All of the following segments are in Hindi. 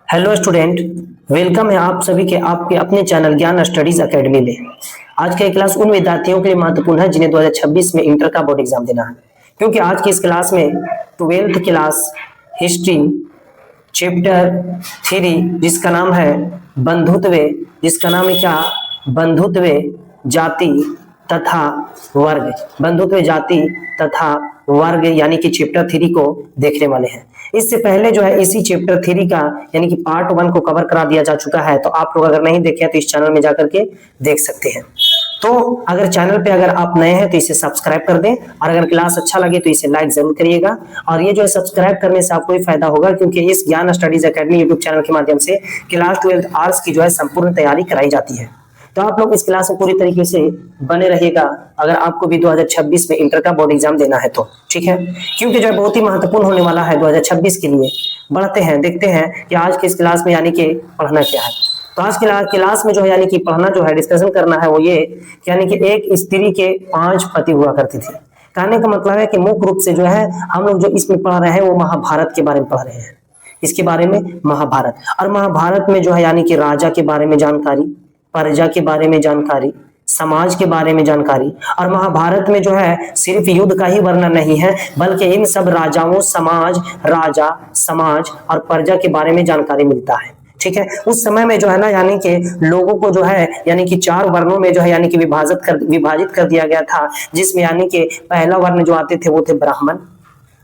हेलो स्टूडेंट, वेलकम है आप सभी के आपके अपने चैनल ज्ञान स्टडीज एकेडमी में। आज का ये क्लास उन विद्यार्थियों के लिए महत्वपूर्ण है जिन्हें 2026 में इंटर का बोर्ड एग्जाम देना है, क्योंकि आज की इस क्लास में 12th क्लास हिस्ट्री चैप्टर 3 जिसका नाम है बंधुत्व, जिसका नाम है क्या, बंधुत्व जाति तथा वर्ग, बंधुत्व जाति तथा वर्ग यानी कि चैप्टर 3 को देखने वाले हैं। इससे पहले जो है इसी चैप्टर 3 का यानी कि पार्ट 1 को कवर करा दिया जा चुका है, तो आप लोग अगर नहीं देखे हैं तो इस चैनल में जाकर के देख सकते हैं। तो अगर चैनल पे अगर आप नए हैं तो इसे सब्सक्राइब कर दें, और अगर क्लास अच्छा लगे तो इसे लाइक जरूर करिएगा। और ये जो है सब्सक्राइब करने से आपको ही फायदा होगा, क्योंकि इस ज्ञान स्टडीज एकेडमी यूट्यूब चैनल के माध्यम से क्लास 12 आर्ट्स की जो है संपूर्ण तैयारी कराई जाती है। तो आप लोग इस क्लास में पूरी तरीके से बने रहिएगा अगर आपको भी 2026 में इंटर का बोर्ड एग्जाम देना है तो, ठीक है, क्योंकि जो है बहुत ही महत्वपूर्ण होने वाला है 2026 के लिए। बढ़ते हैं, देखते हैं कि आज के इस क्लास में यानी कि पढ़ना क्या है। तो आज के क्लास में जो है यानी कि पढ़ना जो है डिस्कशन करना है वो ये, यानी कि एक स्त्री के 5 पति हुआ करते थे। कहने का मतलब है कि मुख्य रूप से जो है हम लोग जो इसमें पढ़ रहे हैं वो महाभारत के बारे में पढ़ रहे हैं, इसके बारे में महाभारत। और महाभारत में जो है यानी कि राजा के बारे में जानकारी, प्रजा के बारे में जानकारी, समाज के बारे में जानकारी। और महाभारत में जो है सिर्फ युद्ध का ही वर्णन नहीं है, बल्कि इन सब राजाओं, समाज, राजा, समाज और प्रजा के बारे में जानकारी मिलता है, ठीक है। उस समय में जो है ना यानी कि लोगों को जो है यानी कि 4 वर्णों में जो है यानी कि विभाजित कर दिया गया था, जिसमें यानी कि पहला वर्ण जो आते थे वो थे ब्राह्मण,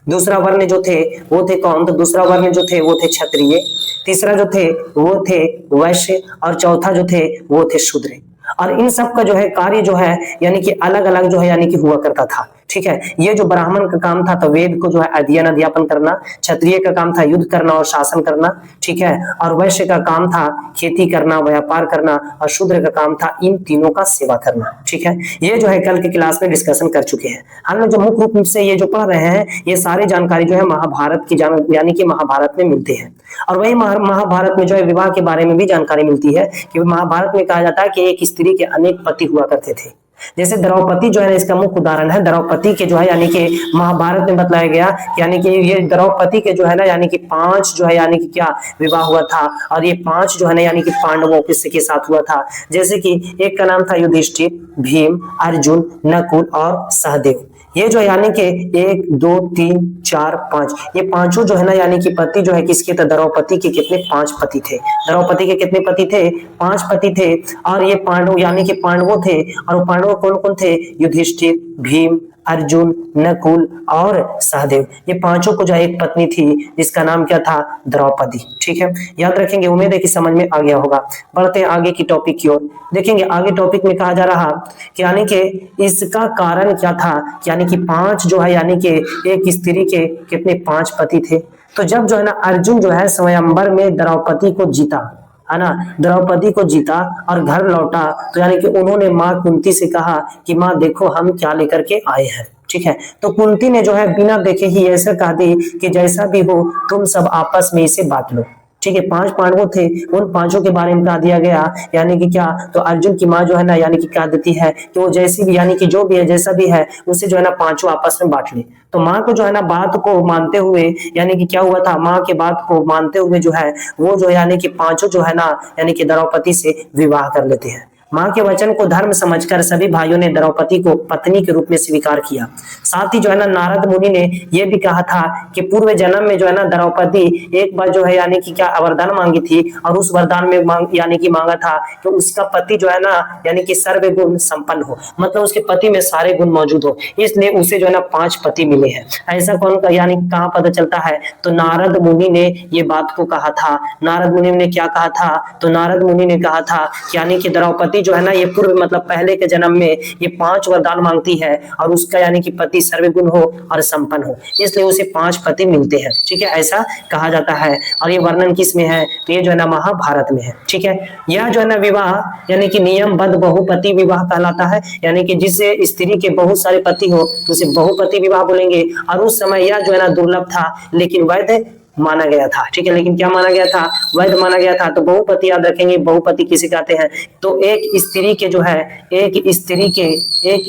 दूसरा वर्ण जो थे वो थे कौन, तो दूसरा वर्ण जो थे वो थे क्षत्रिय, तीसरा जो थे वो थे वैश्य, और चौथा जो थे वो थे शूद्र। और इन सब का जो है कार्य जो है यानी कि अलग अलग जो है यानी कि हुआ करता था, ठीक है। ये जो ब्राह्मण का काम था तो वेद को जो है अध्ययन अध्यापन करना, क्षत्रिय का काम था युद्ध करना और शासन करना, ठीक है, और वैश्य का काम था खेती करना, व्यापार करना, और शूद्र का काम था इन तीनों का सेवा करना, ठीक है। ये जो है कल की क्लास में डिस्कशन कर चुके हैं हम लोग। जो मुख्य रूप से ये जो पढ़ रहे हैं ये सारी जानकारी जो है महाभारत की यानी कि महाभारत में मिलती है। और वही महाभारत में जो है विवाह के बारे में भी जानकारी मिलती है कि महाभारत में कहा जाता है कि एक स्त्री के अनेक पति हुआ करते थे। जैसे द्रौपदी जो है इसका मुख्य उदाहरण है। द्रौपदी के जो है यानी कि महाभारत में बताया गया, यानी कि ये द्रौपदी के जो है ना यानी कि 5 जो है यानी कि क्या विवाह हुआ था, और ये 5 जो है ना यानी कि पांडवों के साथ हुआ था। जैसे कि एक का नाम था युधिष्ठिर, भीम, अर्जुन, नकुल और सहदेव। ये जो यानी कि 1 2 3 4 5 ये पांचों जो है ना यानी कि पति जो है किसके थे, द्रौपदी के कितने 5 पति थे। द्रौपदी के कितने पति थे, 5 पति थे। और ये पांडव यानी कि पांडवों थे, और पांडव कौन कौन थे, युधिष्ठिर, भीम, अर्जुन, नकुल और सहदेव। ये पांचों को जो एक पत्नी थी जिसका नाम क्या था, द्रौपदी, ठीक है। याद रखेंगे, उम्मीद है कि समझ में आ गया होगा। बढ़ते हैं आगे की टॉपिक की ओर। देखेंगे आगे टॉपिक में कहा जा रहा कि यानी कि इसका कारण क्या था, यानी कि 5 जो है यानी कि एक स्त्री के कितने 5 पति थे। तो जब जो है ना अर्जुन जो है स्वयंवर में द्रौपदी को जीता, है ना, द्रौपदी को जीता और घर लौटा, तो यानी कि उन्होंने माँ कुंती से कहा कि माँ देखो हम क्या लेकर के आए हैं, ठीक है। तो कुंती ने जो है बिना देखे ही ऐसा कहा दी कि जैसा भी हो तुम सब आपस में इसे बांट लो, ठीक है। 5 पांडवों थे, उन 5 के बारे में कहा दिया गया, यानी कि क्या, तो अर्जुन की माँ जो है ना यानी कि क्या देती है कि वो जैसी भी यानी कि जो भी है जैसा भी है उसे जो है ना 5 आपस में बांट ले। तो माँ को जो है ना बात को मानते हुए यानी कि क्या हुआ था, माँ के बात को मानते हुए जो है वो जो यानी कि 5 जो है ना यानी कि द्रौपदी से विवाह कर लेते हैं। माँ के वचन को धर्म समझकर सभी भाइयों ने द्रौपदी को पत्नी के रूप में स्वीकार किया। साथ ही जो है ना नारद मुनि ने यह भी कहा था कि पूर्व जन्म में जो है ना द्रौपदी एक बार जो है यानी कि क्या वरदान मांगी थी, और उस वरदान में यानी कि मांगा था कि उसका पति जो है ना यानी कि सर्वगुण संपन्न हो, मतलब उसके पति में सारे गुण मौजूद हो, इसलिए उसे जो है ना 5 पति मिले हैं। ऐसा कौन का यानी कहाँ पता चलता है, तो नारद मुनि ने ये बात को कहा था। नारद मुनि ने क्या कहा था, तो नारद मुनि ने कहा था यानी कि द्रौपदी जो है ना ये पूर्व मतलब पहले के जन्म में ये 5 वरदान मांगती है, और उसका यानी कि पति सर्वगुण हो और संपन्न हो, इसलिए उसे 5 पति मिलते हैं, ठीक है, ऐसा कहा जाता है। और ये वर्णन किस में है, तो ये जो है ना महाभारत में है, ठीक है। यह जो है ना विवाह यानी कि नियमबद्ध बहुपति विवाह कहलाता है, यानी कि जिससे स्त्री के बहुत सारे पति हो तो उसे बहुपति विवाह बोलेंगे। और उस समय यह जो है ना दुर्लभ था, लेकिन वैध माना गया था, ठीक है। लेकिन क्या माना गया था? वैध माना गया था। तो बहुपति याद रखेंगे, बहुपति किसे कहते हैं? तो एक स्त्री के जो है, एक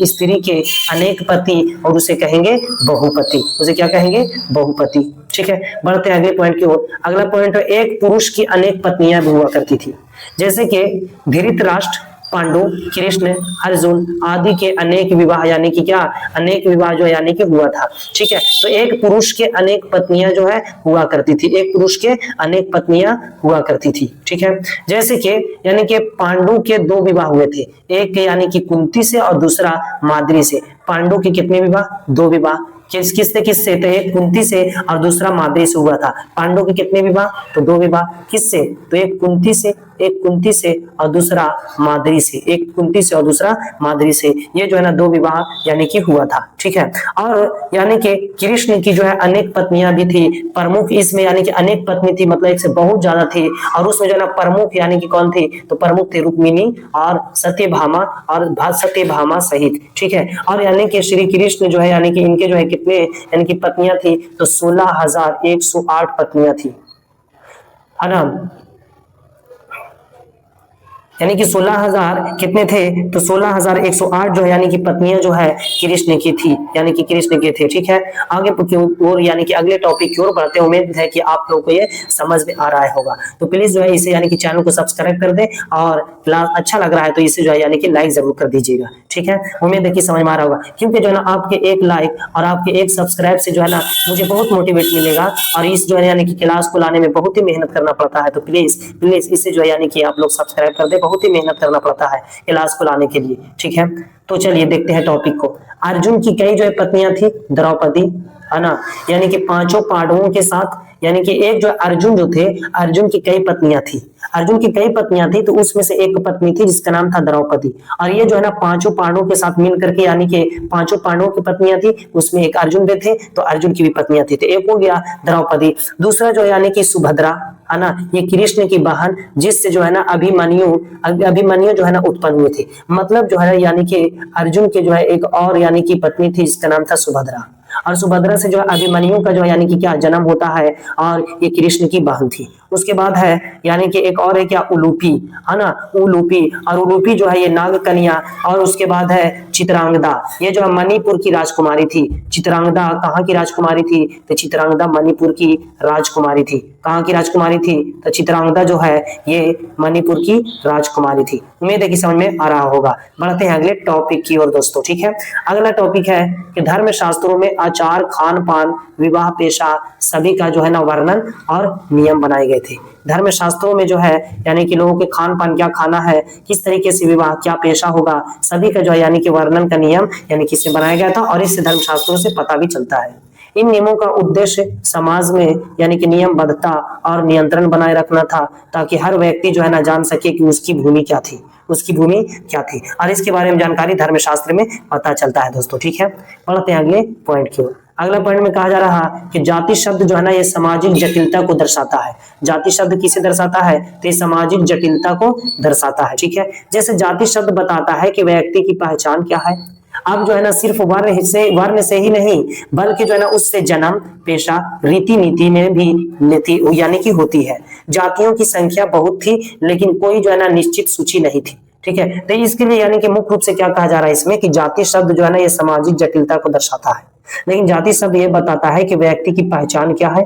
स्त्री के अनेक पति, और उसे कहेंगे बहुपति। उसे क्या कहेंगे? बहुपति, ठीक है। बढ़ते हैं अगले पॉइंट की ओर। अगला पॉइंट है, एक पुरुष की अनेक पत्नियां भी हुआ करती थी। जैसे कि धृतराष्ट्र, पांडु, कृष्ण, अर्जुन आदि के अनेक विवाह, यानी कि क्या? अनेक विवाह जो यानी कि हुआ था, ठीक है। तो एक पुरुष के अनेक पत्नियां जो है हुआ करती थी, एक पुरुष के अनेक पत्नियां हुआ करती थी, ठीक है। जैसे कि यानी कि पांडु के 2 विवाह हुए थे, एक यानी कि कुंती से और दूसरा माद्री से। पांडु के कितने विवाह? 2 विवाह। किससे किससे? तो एक कुंती से और दूसरा माद्री से हुआ था। पांडु के कितने विवाह? तो 2 विवाह। किससे? तो एक कुंती से और दूसरा माद्री से, एक कुंती से और दूसरा माद्री से। ये जो है ना 2 विवाह यानी कि हुआ था, ठीक है। और यानी कि कृष्ण की जो है अनेक पत्नियां भी थी। प्रमुख इसमें यानी कि अनेक पत्नी थी, मतलब एक से बहुत ज्यादा थी। और उसमें जो है ना प्रमुख यानी कि कौन थी? तो प्रमुख थे रुक्मिणी और सत्यभामा सहित, ठीक है। और यानी कि श्री कृष्ण जो है यानी कि इनके जो है कितने यानी कि पत्नियां थी? तो 16,108 पत्नियां थी, है ना। यानी कि 16,000 कितने थे? तो 16,108 जो है यानी कि पत्नियां जो है कृष्ण की थी, यानी कि कृष्ण के थे, ठीक है। आगे की ओर यानी कि अगले टॉपिक की ओर बढ़ते हैं। उम्मीद है कि आप लोगों को ये समझ में आ रहा होगा। तो प्लीज जो है इसे यानी कि चैनल को सब्सक्राइब कर दे, और क्लास अच्छा लग रहा है तो इसे जो है यानी कि लाइक जरूर कर दीजिएगा, ठीक है। उम्मीद है कि समझ में आ रहा होगा, क्योंकि जो है ना आपके एक लाइक और आपके एक सब्सक्राइब से जो है ना मुझे बहुत मोटिवेट मिलेगा, और इस जो है यानी कि क्लास को लाने में बहुत ही मेहनत करना पड़ता है। तो प्लीज इसे जो है यानी कि आप लोग सब्सक्राइब कर दे, बहुत ही मेहनत करना पड़ता है क्लास को लाने के लिए, ठीक है। तो चलिए देखते हैं टॉपिक को। अर्जुन की कई जो है पत्नियां थी, द्रौपदी, है ना, यानी कि 5 पांडवों के साथ, यानी कि एक जो अर्जुन जो थे, अर्जुन की कई पत्नियां थी। अर्जुन की कई पत्नियां थी, तो उसमें से एक पत्नी थी जिसका नाम था द्रौपदी। और ये जो है ना 5 पांडवों के साथ मिल करके, यानी कि 5 पांडवों की पत्नियां थी, उसमें एक अर्जुन भी थे, तो अर्जुन की भी पत्नियां थी। तो एक हो गया द्रौपदी। दूसरा जो यानी कि सुभद्रा, है ना, ये कृष्ण की बहन, जिससे जो है ना अभिमन्यु जो है ना उत्पन्न हुए थे। मतलब जो है यानी कि अर्जुन के जो है एक और यानी कि पत्नी थी, जिसका नाम था सुभद्रा। और सुभद्रा से जो है अभिमन्यु का जो है यानी कि क्या जन्म होता है, और ये कृष्ण की बहन थी। उसके बाद है यानी कि एक और है क्या? उलूपी, है ना, उलूपी। और उलूपी जो है ये नागकन्या। और उसके बाद है चित्रांगदा, ये जो है मणिपुर की राजकुमारी थी। चित्रांगदा कहाँ की राजकुमारी थी? तो चित्रांगदा मणिपुर की राजकुमारी थी। कहाँ की राजकुमारी थी? तो चित्रांगदा जो है ये मणिपुर की राजकुमारी थी। उम्मीद है कि समझ में आ रहा होगा। बढ़ते हैं अगले टॉपिक की ओर दोस्तों, ठीक है। अगला टॉपिक है कि धर्म शास्त्रों में आचार, खान पान, विवाह, पेशा सभी का जो है ना वर्णन और नियम बनाए गए थे। धर्म शास्त्रों में जो है यानी कि लोगों के खान पान, क्या खाना है, किस तरीके से विवाह, क्या पेशा होगा, सभी का जो है यानी कि वर्णन का नियम यानी कि बनाया गया था। और इससे धर्म शास्त्रों से पता भी चलता है। इन नियमों का उद्देश्य समाज में यानी कि नियमबद्धता और नियंत्रण बनाए रखना था, ताकि हर व्यक्ति जो है ना जान सके कि उसकी भूमि क्या थी, और इसके बारे में जानकारी धर्मशास्त्र में पता चलता है दोस्तों, ठीक है। बढ़ते हैं अगले पॉइंट की ओर। अगला पॉइंट में कहा जा रहा है कि जाति शब्द जो है ना ये सामाजिक जटिलता को दर्शाता है। जाति शब्द किसे दर्शाता है? तो ये सामाजिक जटिलता को दर्शाता है, ठीक है। जैसे जाति शब्द बताता है कि व्यक्ति की पहचान क्या है। अब जो है ना सिर्फ वर्ण से ही नहीं, बल्कि जो है ना उससे जन्म, पेशा, रीति नीति में भी लेती यानी कि होती है। जातियों की संख्या बहुत थी, लेकिन कोई जो है ना निश्चित सूची नहीं थी, ठीक है। तो इसके लिए यानी कि मुख्य रूप से क्या कहा जा रहा है इसमें कि जाति शब्द जो है ना ये सामाजिक जटिलता को दर्शाता है। लेकिन जाति शब्द ये बताता है कि व्यक्ति की पहचान क्या है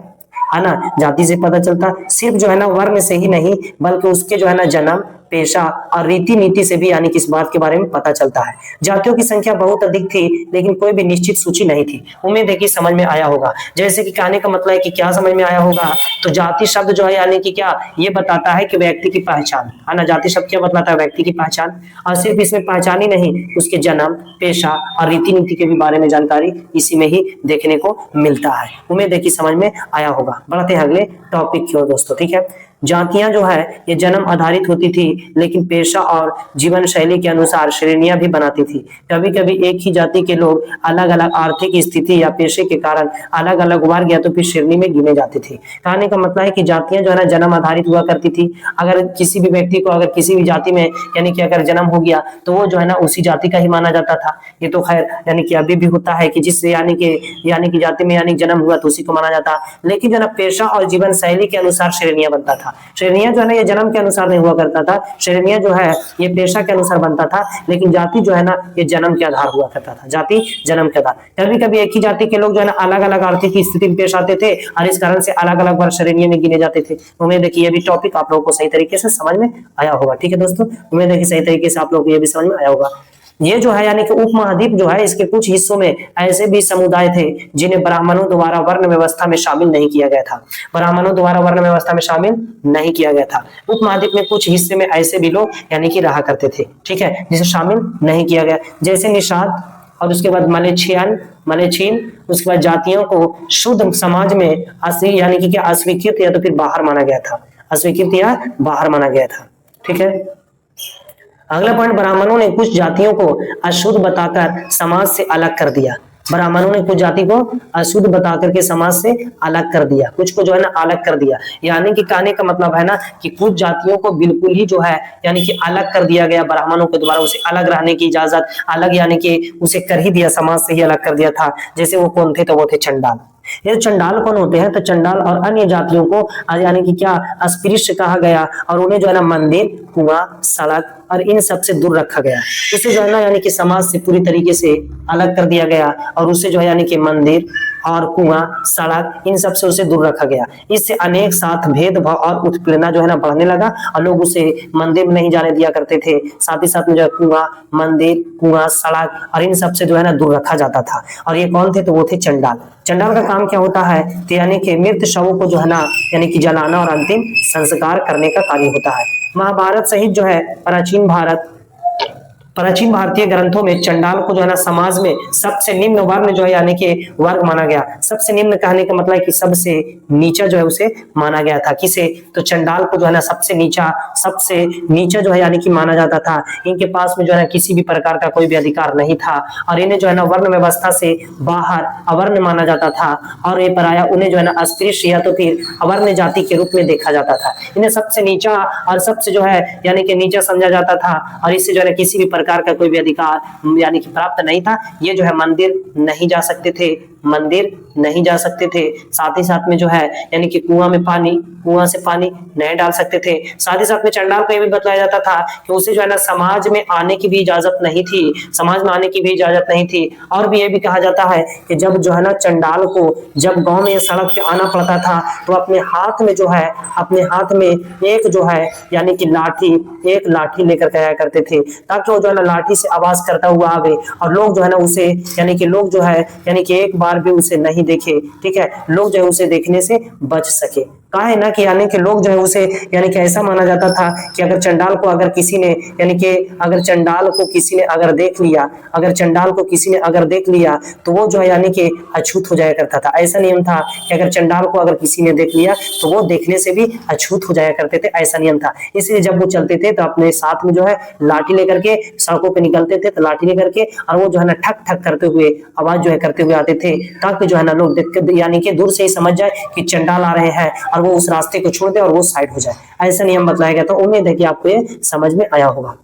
ना। जाति से पता चलता, सिर्फ जो है ना वर्ण से ही नहीं, बल्कि उसके जो है ना जन्म, पेशा और रीति नीति से भी यानी कि इस बात के बारे में पता चलता है। जातियों की संख्या बहुत अधिक थी, लेकिन कोई भी निश्चित सूची नहीं थी। उम्मीद है कि समझ में आया होगा। जैसे कि कहने का मतलब है कि क्या समझ में आया होगा, तो जाति शब्द जो है यानी कि क्या ये बताता है कि व्यक्ति की पहचान, है ना। जाति शब्द क्या बताता है? व्यक्ति की पहचान। और सिर्फ इसमें पहचान ही नहीं, उसके जन्म, पेशा और रीति नीति के भी बारे में जानकारी इसी में ही देखने को मिलता है। उम्मीद है कि समझ में आया होगा। बढ़ते हैं अगले टॉपिक की ओर दोस्तों, ठीक है। जातियां जो है ये जन्म आधारित होती थी, लेकिन पेशा और जीवन शैली के अनुसार श्रेणियां भी बनाती थी। कभी कभी एक ही जाति के लोग अलग अलग आर्थिक स्थिति या पेशे के कारण अलग अलग वर्ग या तो फिर श्रेणी में गिने जाते थे। कहने का मतलब है कि जातियां जो है ना जन्म आधारित हुआ करती थी। अगर किसी भी व्यक्ति को अगर किसी भी जाति में यानी कि अगर जन्म हो गया तो वो जो है ना उसी जाति का ही माना जाता था। ये तो खैर यानी कि अभी भी होता है कि जिससे यानी कि जाति में यानी जन्म हुआ तो उसी को माना जाता। लेकिन जो है ना पेशा और जीवन शैली के अनुसार श्रेणियां बनता था। श्रेणियां जो है ना ये जन्म के अनुसार नहीं हुआ करता था, श्रेणियां जो है ये पेशा के अनुसार बनता था, लेकिन जाति जो है ना ये जन्म के आधार हुआ करता था। जाति जन्म के आधार। कभी कभी एक ही जाति के लोग जो है ना अलग अलग आर्थिक स्थिति में पेश आते थे और इस कारण से अलग अलग वर्ग श्रेणियों में गिने जाते थे। उम्मीद है कि ये भी टॉपिक आप लोगों को सही तरीके से समझ में आया होगा। ठीक है दोस्तों, उम्मीद है कि सही तरीके से आप लोगों को ये भी समझ में आया होगा। ये जो है यानी कि उपमहाद्वीप जो है इसके कुछ हिस्सों में ऐसे भी समुदाय थे जिन्हें ब्राह्मणों द्वारा वर्ण व्यवस्था में शामिल नहीं किया गया था। ब्राह्मणों द्वारा वर्ण व्यवस्था में शामिल नहीं किया गया था। उपमहाद्वीप में कुछ हिस्से में ऐसे भी लोग यानी कि रहा करते थे, ठीक है, जिसे शामिल नहीं किया गया, जैसे निषाद और उसके बाद मलेच्छीन, उसके बाद जातियों को शुद्ध समाज में यानी कि क्या अस्वीकृत या तो फिर बाहर माना गया था। अस्वीकृत या बाहर माना गया था। ठीक है, अगला पॉइंट, ब्राह्मणों ने कुछ जातियों को अशुद्ध बताकर समाज से अलग कर दिया। ब्राह्मणों ने कुछ जाति को अशुद्ध बता करके समाज से अलग कर दिया, कुछ को जो है ना अलग कर दिया। यानी कि कहने का मतलब है ना कि कुछ जातियों को बिल्कुल ही जो है यानी कि अलग कर दिया गया ब्राह्मणों के द्वारा, उसे अलग रहने की इजाजत, अलग यानी कि उसे कर ही दिया, समाज से ही अलग कर दिया था। जैसे वो कौन थे, तो वो थे चंडाल। ये चंडाल कौन होते हैं, तो चंडाल और अन्य जातियों को यानी कि क्या अस्पृश्य कहा गया और उन्हें जो है ना मंदिर, कुआं, सड़क और इन सब से दूर रखा गया। इसे जो है ना यानी कि समाज से पूरी तरीके से अलग कर दिया गया और उसे जो है यानी कि मंदिर और कुआं, सड़क इन सब से उसे दूर रखा गया। इससे अनेक साथ भेदभाव और उत्पीड़ना जो है ना बढ़ने लगा और लोग उसे मंदिर में नहीं जाने दिया करते थे। साथ ही साथ में जो है कुआं, मंदिर, कुआं, सड़क और इन सब से जो है ना दूर रखा जाता था। और ये कौन थे, तो वो थे चंडाल। चंडाल का काम क्या होता है, तो यानी कि मृत शवों को जो है ना यानी कि जलाना और अंतिम संस्कार करने का कार्य होता है। महाभारत सहित जो है प्राचीन भारतीय ग्रंथों में चंडाल को जो है ना समाज में सबसे निम्न वर्ण जो है यानी कि वर्ग माना गया। सबसे निम्न कहने का मतलब है कि सबसे नीचा जो है उसे माना गया था। किसे, तो चंडाल को जो है ना सबसे नीचा जो है यानी कि माना जाता था। इनके पास में जो है ना किसी भी प्रकार का कोई भी अधिकार नहीं था और इन्हें जो है ना वर्ण व्यवस्था से बाहर अवर्ण माना जाता था और ये पराया, उन्हें जो है ना अस्पृश्य या तो फिर अवर्ण जाति के रूप में देखा जाता था। इन्हें सबसे नीचा और सबसे जो है यानी कि नीचा समझा जाता था और इससे जो है किसी भी प्रकार का कोई भी अधिकार यानी कि प्राप्त नहीं था। ये जो है मंदिर नहीं जा सकते थे, साथ ही साथ में जो है यानी कि कुआं से पानी नहीं डाल सकते थे। साथ ही साथ में चंडाल को यह भी बताया जाता था कि उसे जो है ना समाज में आने की भी इजाजत नहीं थी। और भी ये भी कहा जाता है कि जब जो है ना चंडाल को जब गांव में सड़क पे आना पड़ता था तो अपने हाथ में एक जो है यानी कि एक लाठी लेकर के आया करते थे, ताकि वो जो है ना लाठी से आवाज करता हुआ आवे और लोग जो है ना उसे यानी कि एक बार भी उसे नहीं देखे। ठीक है, लोग जो है उसे देखने से बच सके। कहा है ना कि यानी कि लोग जो है उसे यानी कि ऐसा माना जाता था कि अगर चंडाल को अगर किसी ने चंडाल को किसी ने अगर देख लिया तो वो जो है यानी कि अछूत हो जाया करता था। ऐसा नियम था कि अगर चंडाल को अगर किसी ने देख लिया तो वो देखने से भी अछूत हो जाया करते थे, ऐसा नियम था। इसलिए जब वो चलते थे तो अपने साथ में जो है लाठी लेकर के सड़कों पे निकलते थे, तो लाठी लेकर के और वो जो है ना ठक ठक करते हुए आवाज जो है करते हुए आते थे, ताकि जो है ना लोग यानी कि दूर से ही समझ जाए कि चंडाल आ रहे हैं और वो उस रास्ते को छोड़ दे और वो साइड हो जाए। ऐसा नियम बताया गया। तो उम्मीद है कि आपको ये समझ में आया होगा।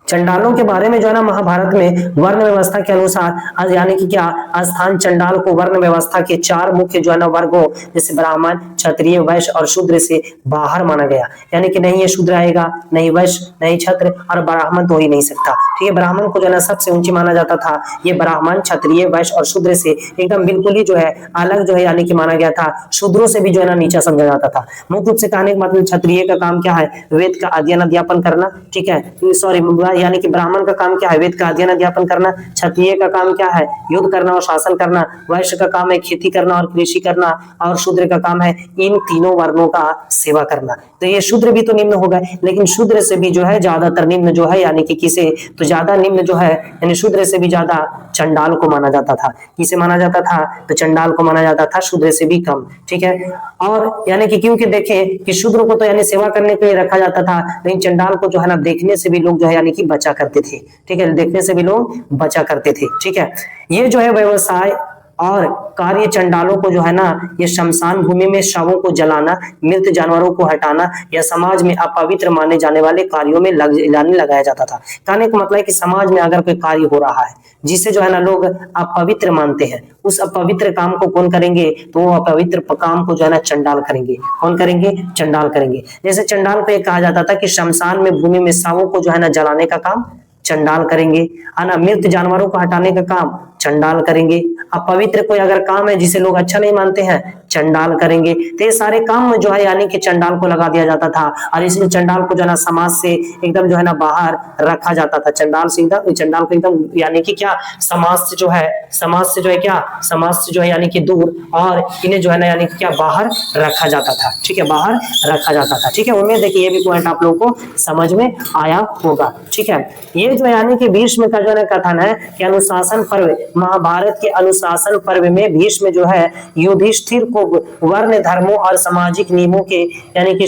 चंडालों के बारे में जो है ना महाभारत में वर्ण व्यवस्था के अनुसार यानी कि क्या स्थान चंडाल को वर्ण व्यवस्था के 4 मुख्य जो है ना वर्गों जैसे ब्राह्मण, क्षत्रिय, वैश्य और शूद्र से बाहर माना गया। यानी कि नहीं ये शूद्र आएगा, नहीं वैश्य, नहीं क्षत्रिय और ब्राह्मण तो हो ही नहीं सकता। ठीक है, ब्राह्मण को जो है ना सबसे ऊंची माना जाता था। ये ब्राह्मण, क्षत्रिय, वैश्य और शूद्र से एकदम बिल्कुल ही जो है अलग जो है यानी कि माना गया था। शूद्रों से भी जो है ना नीचा समझा जाता था। मुख्य रूप से कहने का मतलब क्षत्रिय का काम क्या है, वेद का अध्ययन अध्यापन करना। ठीक है, सॉरी यानी कि ब्राह्मण का काम क्या है, वेद का अध्ययन अध्यापन करना। क्षत्रिय का काम क्या है, युद्ध करना और शासन करना। वैश्य का काम है खेती करना और कृषि करना। और शूद्र का काम है इन तीनों वर्णों का सेवा करना। तो ये शूद्र भी तो निम्न होगा, लेकिन शूद्र से भी जो है ज्यादातर निम्न जो है यानी कि किसे, तो ज्यादा निम्न जो है यानी शूद्र से भी ज्यादा चंडाल को माना जाता था। किसे माना जाता था, तो चंडाल को माना जाता था, शूद्र से भी कम। ठीक है, और यानी कि क्योंकि देखें कि शूद्र को तो यानी सेवा करने के लिए रखा जाता था, लेकिन चंडाल को जो है ना देखने से भी लोग जो है यानी कि बचा करते थे। ठीक है, देखने से भी लोग बचा करते थे। ठीक है, ये जो है व्यवसाय और कार्य चंडालों को जो है ना, ये शमशान भूमि में शवों को जलाना, मृत जानवरों को हटाना या समाज में अपवित्र माने जाने वाले कार्यों में लगाया जाता था। कहने का मतलब है कि समाज में अगर कोई कार्य हो रहा है जिसे जो है ना लोग अपवित्र मानते हैं, उस अपवित्र काम को कौन करेंगे, तो वो अपवित्र काम को जो है ना चंडाल करेंगे। कौन करेंगे, चंडाल करेंगे। जैसे चंडाल को एक कहा जाता था कि शमशान में भूमि में शवों को जो है ना जलाने का काम चंडाल करेंगे, है ना। मृत जानवरों को हटाने का काम चंडाल करेंगे। अपवित्र कोई अगर काम है जिसे लोग अच्छा नहीं मानते हैं, चंडाल करेंगे। तो ये सारे काम जो है यानी कि चंडाल को लगा दिया जाता था, और इसलिए चंडाल को जो है ना समाज से एकदम जो है ना बाहर रखा जाता था। चंडाल से एकदम, चंडाल को एकदम यानी कि क्या, समाज से जो है, समाज से जो है क्या, समाज से जो है यानी कि दूर, और इन्हें जो है ना यानी कि क्या, बाहर रखा जाता था। ठीक है, बाहर रखा जाता था। ठीक है, उम्मीद है कि ये भी पॉइंट आप लोगों को समझ में आया होगा। ठीक है, ये जो यानी कि भीष्म का जो है कथन है कि अनुशासन पर्व, महाभारत के अनुशासन पर्व में भीष्म जो है युधिष्ठिर को वर्ण धर्मों और सामाजिक नियमों के यानी कि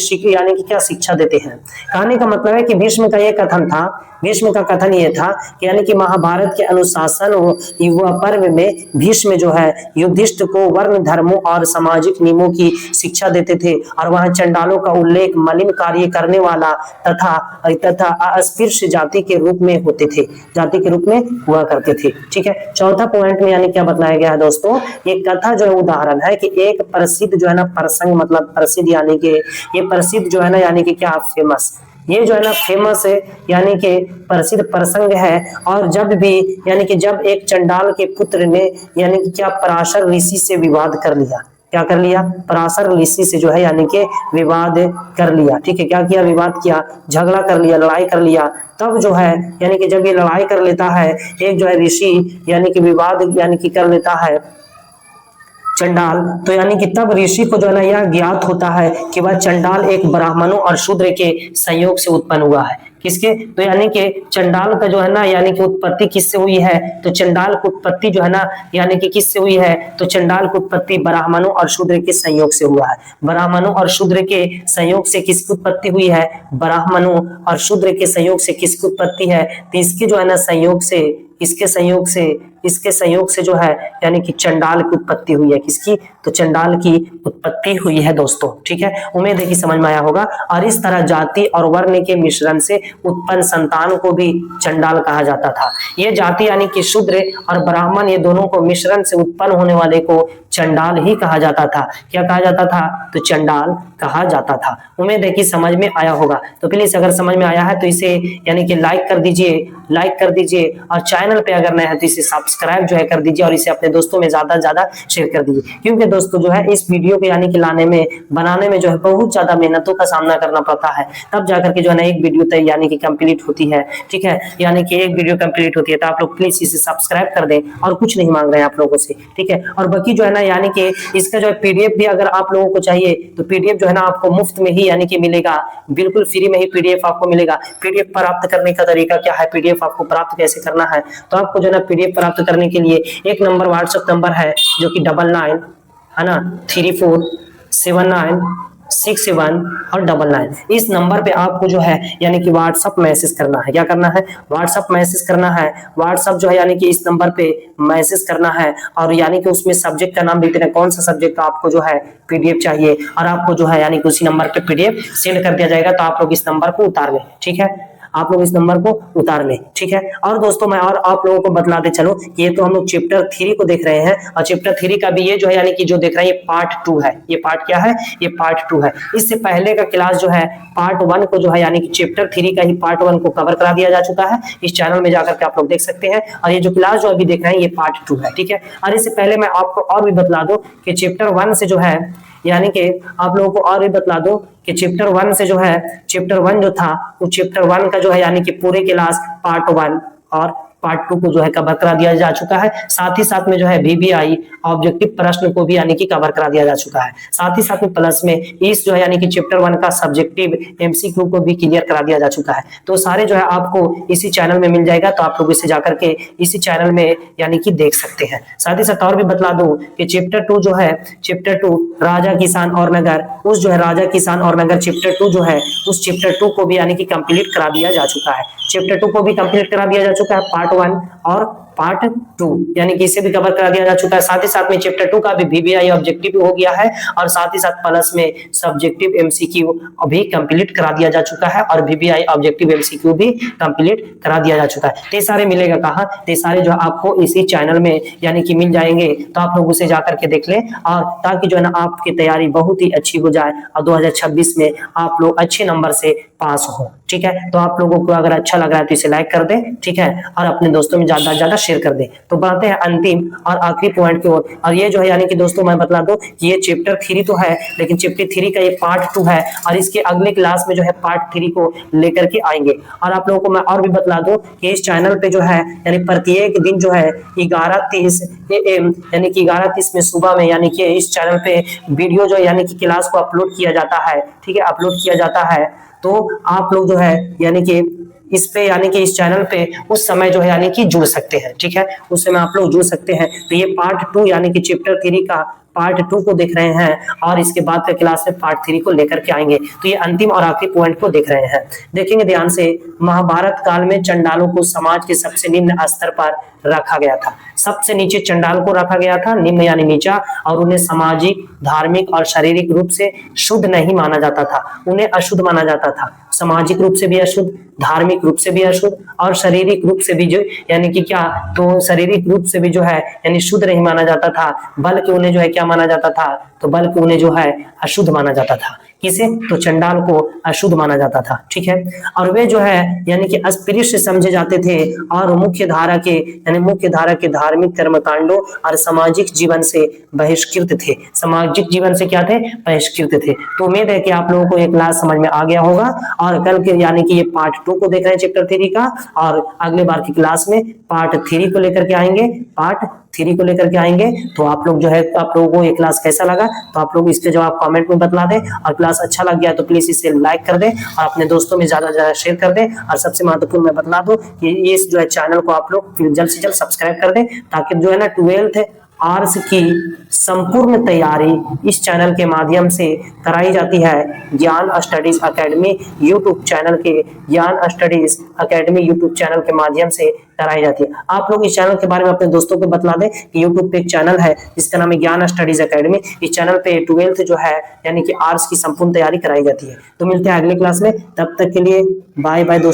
क्या शिक्षा देते हैं। कहने का मतलब है कि भीष्म का ये कथन था, भीष्म का कथन ये था कि यानी कि महाभारत के अनुशासन पर्व में भीष्म जो है युधिष्ठिर को वर्ण धर्मों और सामाजिक नियमों की शिक्षा देते थे, और वहां चंडालों का उल्लेख मलिन कार्य करने वाला तथा अस्पृश्य जाति के रूप में होते थे, जाति के रूप में हुआ करते थे। ठीक है, चौथा पॉइंट में यानी क्या बताया गया है दोस्तों, ये कथा जो है उदाहरण है कि एक प्रसिद्ध जो है ना प्रसंग, मतलब प्रसिद्ध यानी कि ये प्रसिद्ध जो है ना यानी कि क्या, फेमस, ये जो है ना फेमस है यानी कि प्रसिद्ध प्रसंग है। और जब भी यानी कि जब एक चंडाल के पुत्र ने यानी कि क्या, पराशर ऋषि से विवाद कर लिया। क्या कर लिया, पराशर ऋषि से जो है यानी कि विवाद कर लिया। ठीक है, क्या किया, विवाद किया, झगड़ा कर लिया, लड़ाई कर लिया। तब जो है यानी कि जब ये लड़ाई कर लेता है एक जो है ऋषि, यानी कि विवाद यानी कि कर लेता है चंडाल, तो यानी कि तब ऋषि को जो है ना यह ज्ञात होता है कि वह चंडाल एक ब्राह्मणों और शूद्र के संयोग से उत्पन्न हुआ है। किसके, तो यानी कि चंडाल का जो है ना यानी कि उत्पत्ति किससे हुई है, तो चंडाल की उत्पत्ति जो है ना यानी कि किससे हुई है, तो चंडाल की उत्पत्ति ब्राह्मणों और शूद्र के संयोग से हुआ है। ब्राह्मणों और शूद्र के संयोग से किसकी उत्पत्ति हुई है, ब्राह्मणों और शूद्र के संयोग से किसकी उत्पत्ति है, तो इसके जो है ना संयोग से, इसके संयोग से जो है यानी कि चंडाल की उत्पत्ति हुई है। किसकी, तो चंडाल की उत्पत्ति हुई है दोस्तों। ठीक है, उम्मीद है कि समझ में आया होगा। और इस तरह जाति और वर्ण के मिश्रण से उत्पन्न संतान को भी चंडाल कहा जाता था। ये जाति यानी कि शूद्र और ब्राह्मण, ये दोनों को मिश्रण से उत्पन्न होने वाले को चंडाल ही कहा जाता था। क्या कहा जाता था, तो चंडाल कहा जाता था। उम्मीद है कि समझ में आया होगा। तो प्लीज अगर समझ में आया है तो इसे यानी कि लाइक कर दीजिए, और चैनल पे अगर नया है तो इसे सब्सक्राइब जो है कर दीजिए, और इसे अपने दोस्तों में ज्यादा से ज्यादा शेयर कर दीजिए। क्योंकि दोस्तों जो है इस वीडियो को यानी कि बनाने में जो है बहुत ज्यादा मेहनतों का सामना करना पड़ता है, तब जाकर के जो है ना एक वीडियो तय यानी कि कंप्लीट होती है। ठीक है, यानी कि एक वीडियो कंप्लीट होती है। तो आप लोग प्लीज इसे सब्सक्राइब कर दें, और कुछ नहीं मांग रहे हैं आप लोगों से। ठीक है, और बाकी जो है ना यानी कि इसका जो है पीडीएफ भी अगर आप लोगों को चाहिए तो पीडीएफ जो है ना आपको मुफ्त में ही यानी कि मिलेगा, बिल्कुल फ्री में ही पीडीएफ आपको मिलेगा। पीडीएफ प्राप्त करने का तरीका क्या है, पीडीएफ आपको प्राप्त कैसे करना है, तो आपको जो है ना पीडीएफ प्राप्त करने के लिए एक नंबर व्हाट्सएप नंबर है जो कि 99 है ना 347967 और 99, इस नंबर पे आपको जो है यानी कि व्हाट्सएप मैसेज करना है। क्या करना है, व्हाट्सएप मैसेज करना है। व्हाट्सएप जो है यानी कि इस नंबर पे मैसेज करना है, और यानी कि उसमें सब्जेक्ट का नाम लिख देना, कौन सा सब्जेक्ट का आपको जो है पीडीएफ चाहिए, और आपको जो है यानी कि उसी नंबर पे पीडीएफ सेंड कर दिया जाएगा। तो आप लोग इस नंबर को उतार लें। ठीक है, आप लोग इस नंबर को उतार लें। ठीक है, और दोस्तों मैं और आप लोगों को बतलाते चलो, ये तो हम लोग चैप्टर 3 को देख रहे हैं, और चैप्टर 3 का भी ये जो है यानी कि जो देख रहे हैं ये पार्ट 2 है। ये पार्ट क्या है, ये पार्ट 2 है। इससे पहले का क्लास जो है पार्ट 1 को जो है यानी कि चैप्टर 3 का ही पार्ट 1 को कवर करा दिया जा चुका है। इस चैनल में जाकर के आप लोग देख सकते हैं, और ये जो क्लास जो अभी देख रहे हैं ये पार्ट 2 है। ठीक है, और इससे पहले मैं आपको और भी बतला दूं कि चैप्टर 1 से जो है यानी कि आप लोगों को और भी बतला दो कि चैप्टर 1 से जो है, चैप्टर 1 जो था वो चैप्टर 1 का जो है यानी कि पूरे क्लास पार्ट 1 और पार्ट 2 को जो है कवर करा दिया जा चुका है। साथ ही साथ में जो है VBI ऑब्जेक्टिव प्रश्न को भी यानी कि कवर करा दिया जा चुका है। साथ ही साथ में प्लस में इस जो है यानी कि चैप्टर 1 का सब्जेक्टिव MCQ को भी क्लियर करा दिया जा चुका है। तो सारे जो है आपको इसी चैनल में मिल जाएगा, तो आप लोग इसे जाकर के इसी चैनल में यानी कि देख सकते हैं। साथ ही साथ और भी बतला दूं कि चैप्टर 2 जो है, चैप्टर 2 राजा किसान और नगर, उस जो है राजा किसान और नगर चैप्टर 2 जो है उस चैप्टर 2 को भी यानी कि कंप्लीट करा दिया जा चुका है। चैप्टर 2 को भी कंप्लीट करा दिया जा चुका है, पार्ट 1 और पार्ट 2 यानी कि इसे भी कवर करा दिया जा चुका है। साथ ही साथ में चैप्टर 2 का भी VBI ऑब्जेक्टिव हो गया है और साथ ही साथ प्लस में सब्जेक्टिव MCQ भी कंप्लीट करा दिया जा चुका है और VBI ऑब्जेक्टिव MCQ भी कंप्लीट करा दिया जा चुका है। तो ये सारे मिलेगा कहाँ, तो ये सारे जो आपको इसी चैनल में यानी कि मिल जाएंगे, तो आप लोग उसे जाकर के देख लें और ताकि जो है ना आपकी तैयारी बहुत ही अच्छी हो जाए और 2026 में आप लोग अच्छे नंबर से पास हो। ठीक है, तो आप लोगों को अगर अच्छा लग रहा है तो इसे लाइक कर दें, ठीक है, और अपने दोस्तों में ज्यादा से ज्यादा शेयर कर दें। तो बढ़ते हैं अंतिम और आखिरी पॉइंट की ओर, और ये जो है यानी कि दोस्तों मैं बता दूं कि ये चैप्टर 3 तो है, लेकिन चैप्टर 3 का ये पार्ट 2 है और इसके अगले क्लास में जो है पार्ट 3 को लेकर के आएंगे। और आप लोगों को मैं और भी बता दूं कि इस चैनल पे जो है यानी प्रत्येक दिन जो है 11:30 AM यानी कि 11:30 में सुबह में यानी कि इस चैनल पे वीडियो जो यानी कि क्लास को अपलोड किया जाता है। ठीक है, अपलोड किया जाता है, तो आप लोग जो है यानी कि इस पे यानी कि इस चैनल पे उस समय जो है यानी कि जुड़ सकते हैं। ठीक है, उस समय आप लोग जुड़ सकते हैं। तो ये पार्ट 2 यानी कि चैप्टर 3 का पार्ट 2 को देख रहे हैं और इसके बाद का क्लास में पार्ट 3 को लेकर के आएंगे। तो ये अंतिम और आखिरी पॉइंट को देख रहे हैं, देखेंगे ध्यान से। महाभारत काल में चंडालों को समाज के सबसे निम्न स्तर पर रखा गया था। सबसे नीचे चंडाल को रखा गया था, निम्न यानी नीचा, और उन्हें सामाजिक, धार्मिक और शारीरिक रूप से शुद्ध नहीं माना जाता था, उन्हें अशुद्ध माना जाता था। सामाजिक रूप से भी अशुद्ध, धार्मिक रूप से भी अशुद्ध और शारीरिक रूप से भी जो यानी कि क्या, तो शारीरिक रूप से भी जो है यानी शुद्ध नहीं माना जाता था, बल्कि उन्हें जो है क्या माना जाता था, तो बल्कि उन्हें जो है अशुद्ध माना जाता था। किसे, तो चंडाल को अशुद्ध माना जाता था। ठीक है, और वे जो है यानी कि अस्पृश्य समझे जाते थे और मुख्य धारा के धार्मिक कर्मकांडों और सामाजिक जीवन से बहिष्कृत थे। सामाजिक जीवन से क्या थे, बहिष्कृत थे। तो उम्मीद है कि आप लोगों को ये क्लास समझ में आ गया होगा और कल के यानी कि ये पार्ट 2 को देख रहे हैं चैप्टर 3 का, और अगले बार की क्लास में पार्ट 3 को लेकर के आएंगे, पार्ट 3 को लेकर के आएंगे। तो आप लोग जो है, आप लोगों को ये क्लास कैसा लगा, तो आप लोग इसके जवाब कमेंट में बतला दें, और क्लास अच्छा लग गया तो प्लीज इसे लाइक कर दें और अपने दोस्तों में ज्यादा से ज्यादा शेयर कर दें। और सबसे महत्वपूर्ण मैं बतला दूं कि इस जो है चैनल को आप लोग जल्द से जल्द सब्सक्राइब कर दें, ताकि जो है ना 12th आर्ट्स की संपूर्ण तैयारी इस चैनल के माध्यम से कराई जाती है। ज्ञान स्टडीज एकेडमी यूट्यूब चैनल के, ज्ञान स्टडीज एकेडमी यूट्यूब चैनल के माध्यम से कराई जाती है। आप लोग इस चैनल के बारे में अपने दोस्तों को बतला दें कि यूट्यूब पे एक चैनल है जिसका नाम है ज्ञान स्टडीज एकेडमी। इस चैनल पे 12th जो है यानी कि आर्ट्स की संपूर्ण तैयारी कराई जाती है। तो मिलते हैं अगले क्लास में, तब तक के लिए बाय बाय दोस्तों।